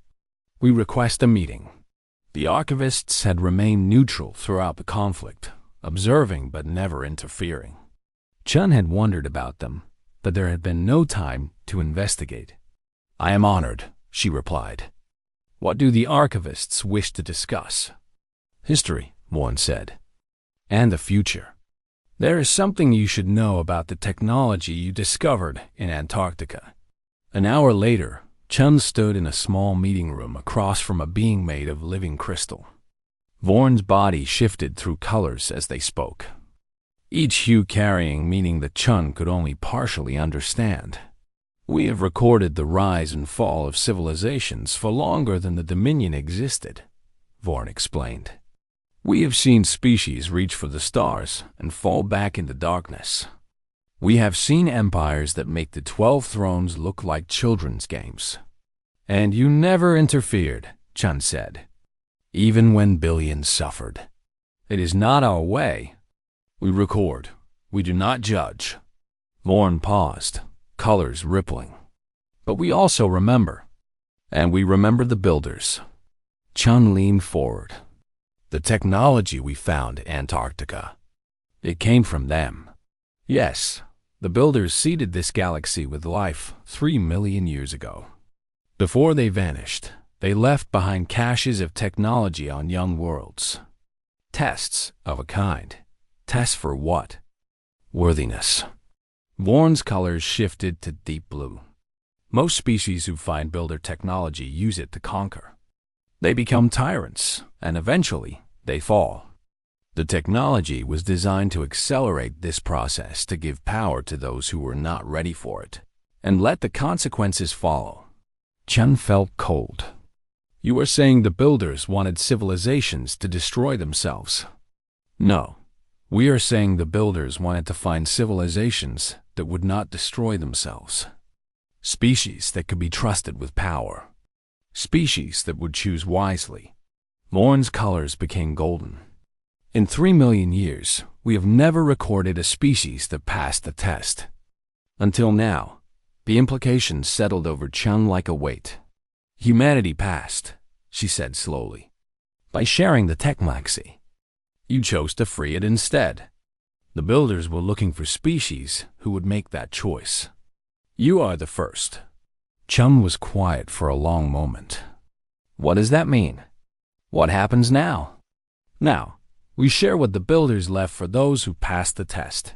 We request a meeting." The Archivists had remained neutral throughout the conflict, observing but never interfering. Chun had wondered about them, but there had been no time to investigate. "I am honored," she replied. "What do the Archivists wish to discuss?" "History," Vorn said, "and the future. There is something you should know about the technology you discovered in Antarctica." An hour later, Chun stood in a small meeting room across from a being made of living crystal. Vorn's body shifted through colors as they spoke, each hue carrying meaning that Chun could only partially understand. "We have recorded the rise and fall of civilizations for longer than the Dominion existed," Vorn explained. "We have seen species reach for the stars and fall back into darkness. We have seen empires that make the 12 thrones look like children's games." "And you never interfered," Chun said, "even when billions suffered. It is not our way. We record. We do not judge." Vorn paused, colors rippling. "But we also remember. And we remember the builders." Chun leaned forward. "The technology we found in Antarctica. It came from them." "Yes, the builders seeded this galaxy with life 3 million years ago. Before they vanished, they left behind caches of technology on young worlds. Tests of a kind. Tests for what? Worthiness." Vorn's colors shifted to deep blue. "Most species who find builder technology use it to conquer. They become tyrants, and eventually, they fall. The technology was designed to accelerate this process to give power to those who were not ready for it, and let the consequences follow." Chun felt cold. "You are saying the builders wanted civilizations to destroy themselves?" "No. We are saying the builders wanted to find civilizations that would not destroy themselves. Species that could be trusted with power. Species that would choose wisely." Vorn's colors became golden. "In 3 million years, we have never recorded a species that passed the test. Until now, the implications settled over Chun like a weight. Humanity passed, she said slowly, by sharing the technomaxy. You chose to free it instead. The builders were looking for species who would make that choice. You are the first. Chun was quiet for a long moment. What does that mean? What happens now? Now, we share what the builders left for those who passed the test.